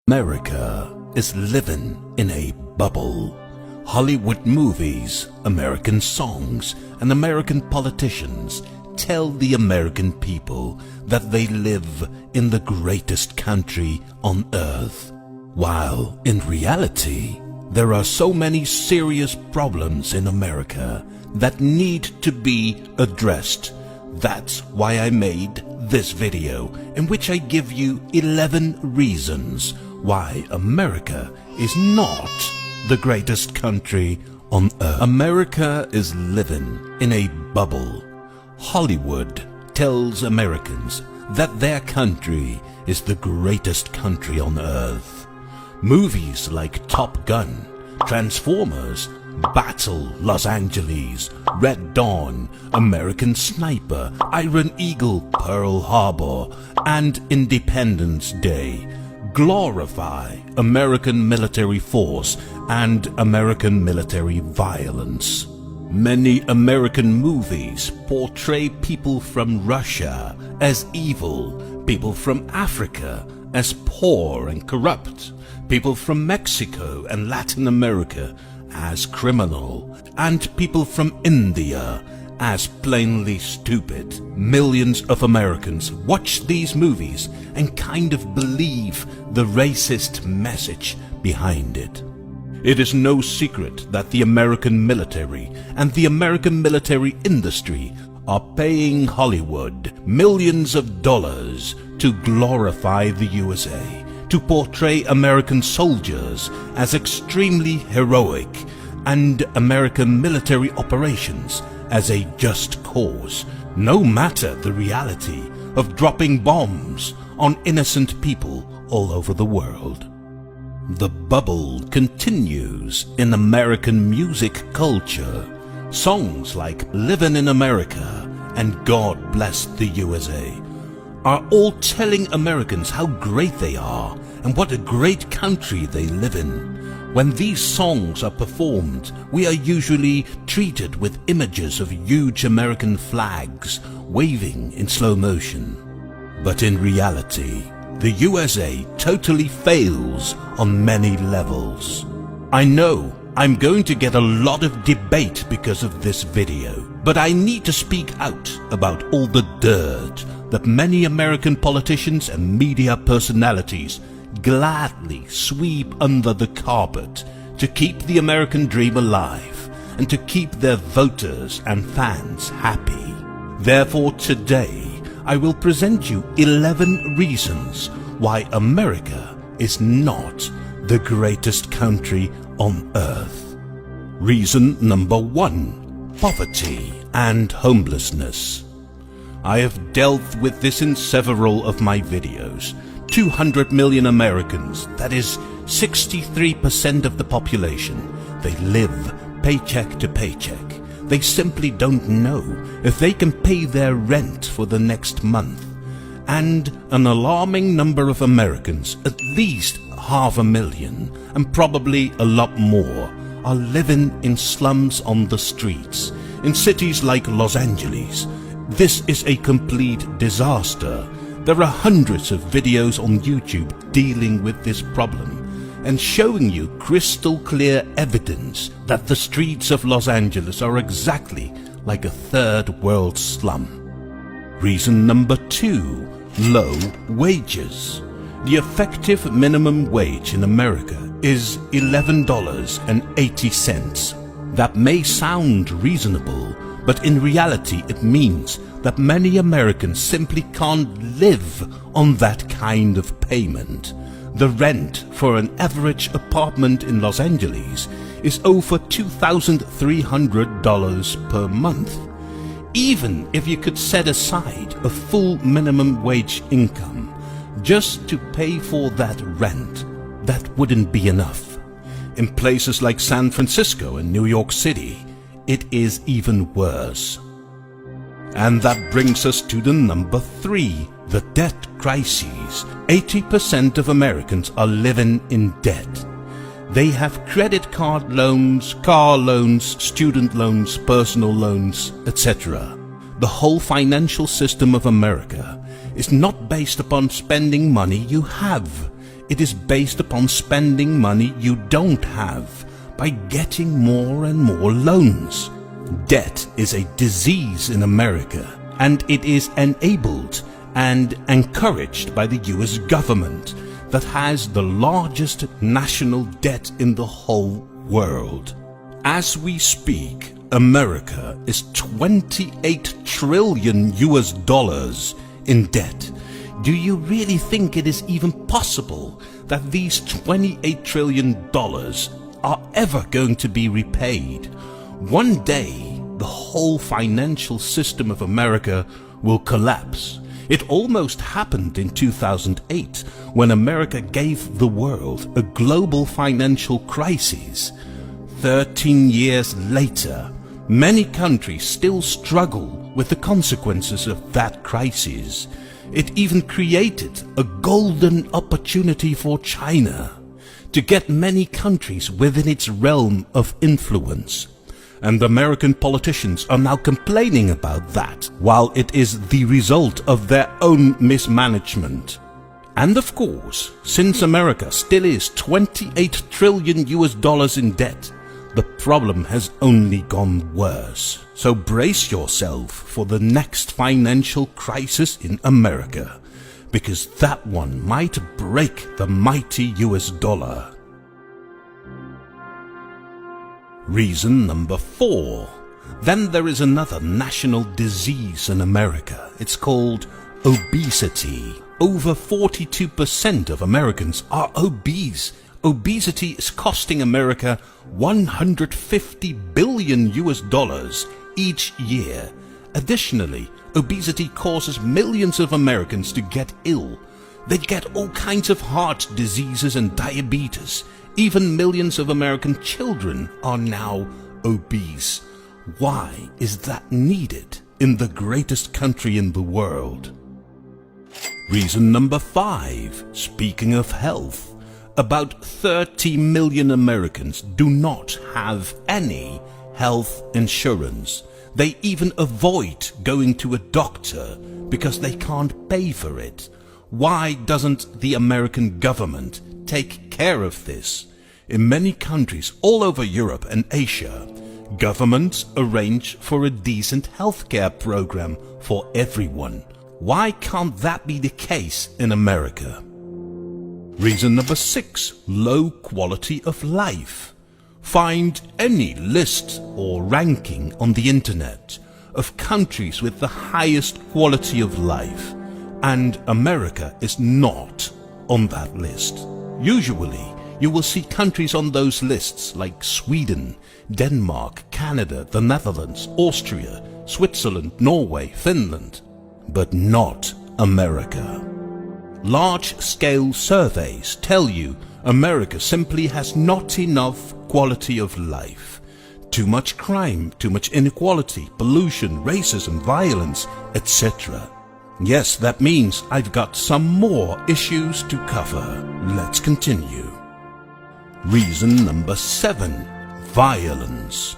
America is living in a bubble. Hollywood movies, American songs, and American politicians tell the American people that they live in the greatest country on earth, while in reality, there are so many serious problems in America that need to be addressed. That's why I made this video, in which I give you 11 reasons why America is not the greatest country on earth. America is living in a bubble. Hollywood tells Americans that their country is the greatest country on earth. Movies like Top Gun, Transformers, Battle Los Angeles, Red Dawn, American Sniper, Iron Eagle, Pearl Harbor, and Independence Day glorify American military force and American military violence. Many American movies portray people from Russia as evil, people from Africa as poor and corrupt, people from Mexico and Latin America as criminal, and people from India as plainly stupid. Millions of Americans watch these movies and kind of believe the racist message behind it. It is no secret that the American military and the American military industry are paying Hollywood millions of dollars to glorify the USA, to portray American soldiers as extremely heroic and American military operations as a just cause, no matter the reality of dropping bombs on innocent people all over the world. The bubble continues in American music culture. Songs like Livin' in America and God Bless the USA are all telling Americans how great they are and what a great country they live in. When these songs are performed, we are usually treated with images of huge American flags waving in slow motion. But in reality, the USA totally fails on many levels. I know I'm going to get a lot of debate because of this video, but I need to speak out about all the dirt that many American politicians and media personalities gladly sweep under the carpet to keep the American dream alive and to keep their voters and fans happy. Therefore, today I will present you 11 reasons why America is not the greatest country on earth. Reason number 1: poverty and homelessness. I have dealt with this in several of my videos. 200 million Americans, that is 63% of the population, they live paycheck to paycheck. They simply don't know if they can pay their rent for the next month. And an alarming number of Americans, at least 500,000, and probably a lot more, are living in slums on the streets. In cities like Los Angeles, this is a complete disaster. There are hundreds of videos on YouTube dealing with this problem and showing you crystal clear evidence that the streets of Los Angeles are exactly like a third world slum. Reason number 2: low wages. The effective minimum wage in America is $11.80. That may sound reasonable, but in reality it means that many Americans simply can't live on that kind of payment. The rent for an average apartment in Los Angeles is over $2,300 per month. Even if you could set aside a full minimum wage income just to pay for that rent, that wouldn't be enough. In places like San Francisco and New York City, it is even worse. And that brings us to the number 3, the debt crisis. 80% of Americans are living in debt. They have credit card loans, car loans, student loans, personal loans, etc. The whole financial system of America is not based upon spending money you have. It is based upon spending money you don't have by getting more and more loans. Debt is a disease in America, and it is enabled and encouraged by the US government that has the largest national debt in the whole world. As we speak, America is 28 trillion US dollars in debt. Do you really think it is even possible that these $28 trillion are ever going to be repaid? One day, the whole financial system of America will collapse. It almost happened in 2008 when America gave the world a global financial crisis. 13 years later, many countries still struggle with the consequences of that crisis. It even created a golden opportunity for China to get many countries within its realm of influence. And American politicians are now complaining about that, while it is the result of their own mismanagement. And of course, since America still is 28 trillion US dollars in debt, the problem has only gone worse. So brace yourself for the next financial crisis in America, because that one might break the mighty US dollar. Reason number 4. Then there is another national disease in America. It's called obesity. Over 42% of Americans are obese. Obesity is costing America 150 billion US dollars each year. Additionally, obesity causes millions of Americans to get ill. They get all kinds of heart diseases and diabetes. Even millions of American children are now obese. Why is that needed in the greatest country in the world? Reason number 5. Speaking of health, about 30 million Americans do not have any health insurance. They even avoid going to a doctor because they can't pay for it. Why doesn't the American government take care of this? In many countries all over Europe and Asia, governments arrange for a decent healthcare program for everyone. Why can't that be the case in America? Reason number 6. Low quality of life. Find any list or ranking on the internet of countries with the highest quality of life, and America is not on that list. Usually, you will see countries on those lists like Sweden, Denmark, Canada, the Netherlands, Austria, Switzerland, Norway, Finland, but not America. Large-scale surveys tell you America simply has not enough quality of life. Too much crime, too much inequality, pollution, racism, violence, etc. Yes, that means I've got some more issues to cover. Let's continue. Reason number 7. Violence.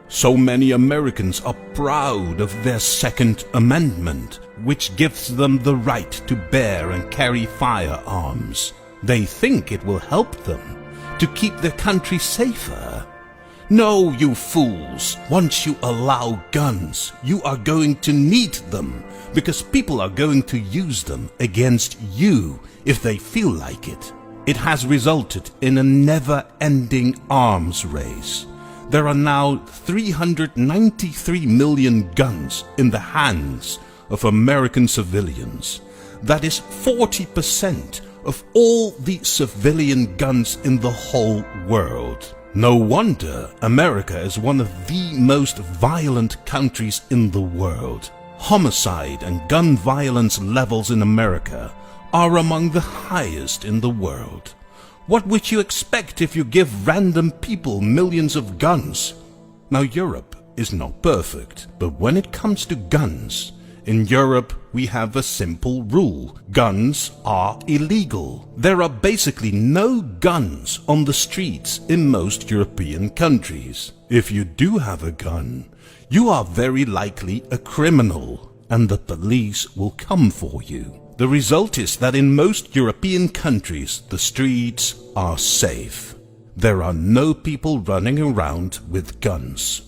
So many Americans are proud of their Second Amendment, which gives them the right to bear and carry firearms. They think it will help them to keep their country safer. No, you fools! Once you allow guns, you are going to need them, because people are going to use them against you if they feel like it. It has resulted in a never-ending arms race. There are now 393 million guns in the hands of American civilians. That is 40% of all the civilian guns in the whole world. No wonder America is one of the most violent countries in the world. Homicide and gun violence levels in America are among the highest in the world. What would you expect if you give random people millions of guns? Now, Europe is not perfect, but when it comes to guns, in Europe we have a simple rule. Guns are illegal. There are basically no guns on the streets in most European countries. If you do have a gun, you are very likely a criminal, and the police will come for you. The result is that in most European countries, the streets are safe. There are no people running around with guns.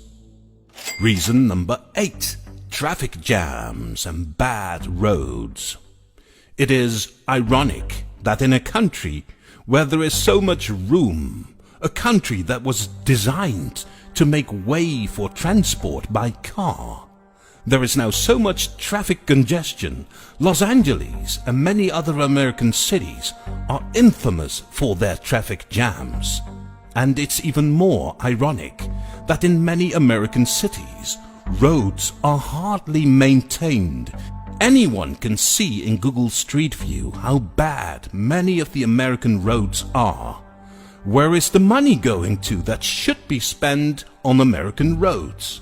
Reason number 8. Traffic jams and bad roads. It is ironic that in a country where there is so much room, a country that was designed to make way for transport by car, there is now so much traffic congestion. Los Angeles and many other American cities are infamous for their traffic jams. And it's even more ironic that in many American cities, roads are hardly maintained. Anyone can see in Google Street View how bad many of the American roads are. Where is the money going to that should be spent on American roads?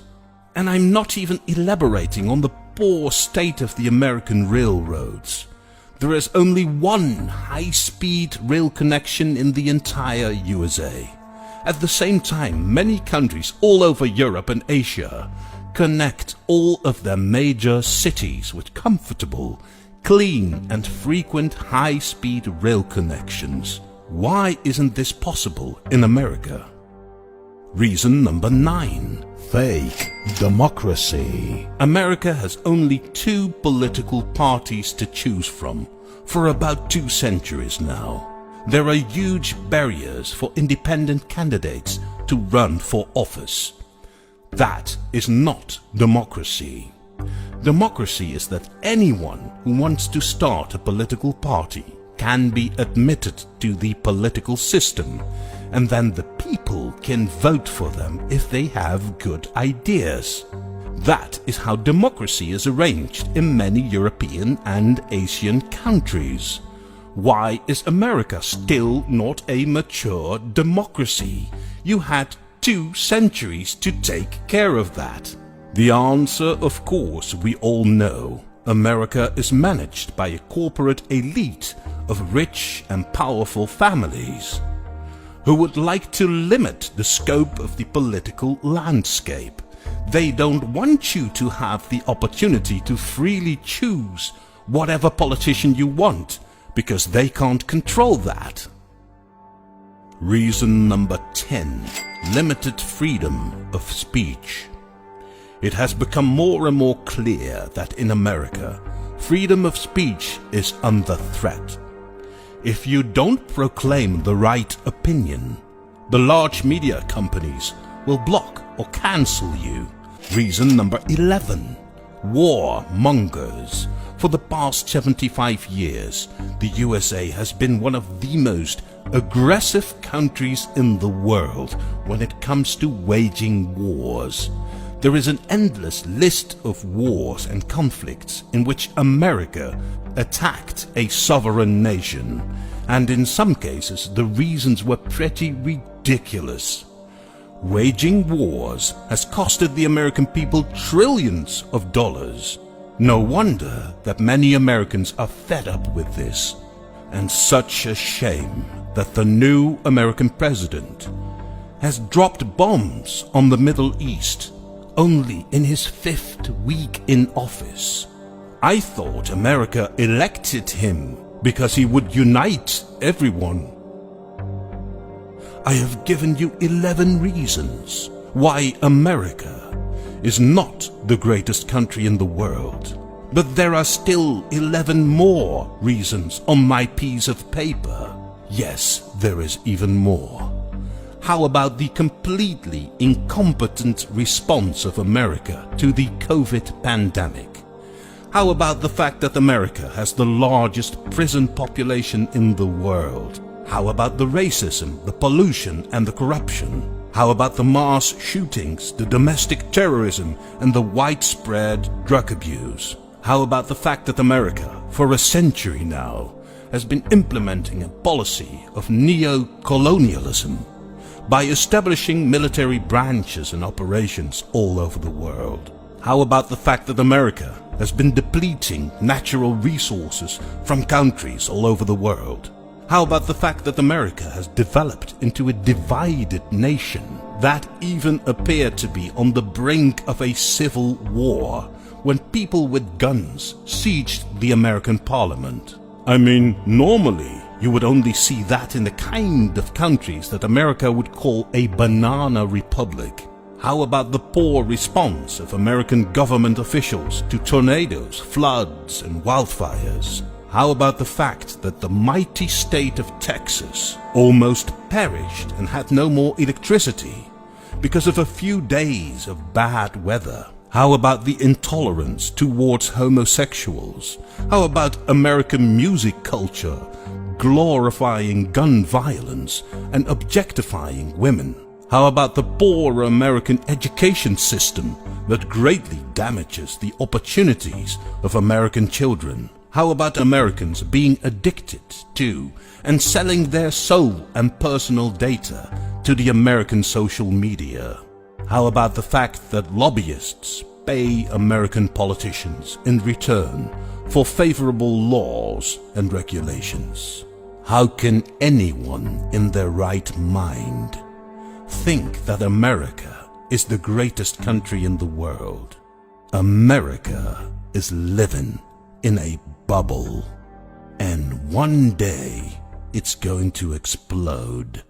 And I'm not even elaborating on the poor state of the American railroads. There is only one high-speed rail connection in the entire USA. At the same time, many countries all over Europe and Asia connect all of their major cities with comfortable, clean and frequent high-speed rail connections. Why isn't this possible in America? Reason number 9. Fake democracy. America has only 2 political parties to choose from for about 2 centuries now. There are huge barriers for independent candidates to run for office. That is not democracy. Democracy is that anyone who wants to start a political party can be admitted to the political system, and then the people can vote for them if they have good ideas. That is how democracy is arranged in many European and Asian countries. Why is America still not a mature democracy? You had 2 centuries to take care of that. The answer, of course, we all know. America is managed by a corporate elite of rich and powerful families who would like to limit the scope of the political landscape. They don't want you to have the opportunity to freely choose whatever politician you want, because they can't control that. Reason number 10. Limited freedom of speech. It has become more and more clear that in America, freedom of speech is under threat. If you don't proclaim the right opinion, the large media companies will block or cancel you. Reason number 11. Warmongers. For the past 75 years, the USA has been one of the most aggressive countries in the world when it comes to waging wars. There is an endless list of wars and conflicts in which America attacked a sovereign nation, and in some cases the reasons were pretty ridiculous. Waging wars has costed the American people trillions of dollars. No wonder that many Americans are fed up with this, and such a shame that the new American president has dropped bombs on the Middle East only in his 5th week in office. I thought America elected him because he would unite everyone. I have given you 11 reasons why America is not the greatest country in the world. But there are still 11 more reasons on my piece of paper. Yes, there is even more. How about the completely incompetent response of America to the COVID pandemic? How about the fact that America has the largest prison population in the world? How about the racism, the pollution and the corruption? How about the mass shootings, the domestic terrorism and the widespread drug abuse? How about the fact that America, for a century now, has been implementing a policy of neo-colonialism by establishing military branches and operations all over the world? How about the fact that America has been depleting natural resources from countries all over the world? How about the fact that America has developed into a divided nation that even appeared to be on the brink of a civil war, when people with guns sieged the American Parliament. I mean, normally you would only see that in the kind of countries that America would call a banana republic. How about the poor response of American government officials to tornadoes, floods, and wildfires? How about the fact that the mighty state of Texas almost perished and had no more electricity because of a few days of bad weather? How about the intolerance towards homosexuals? How about American music culture glorifying gun violence and objectifying women? How about the poor American education system that greatly damages the opportunities of American children? How about Americans being addicted to and selling their soul and personal data to the American social media? How about the fact that lobbyists pay American politicians in return for favorable laws and regulations? How can anyone in their right mind think that America is the greatest country in the world? America is living in a bubble, and one day it's going to explode.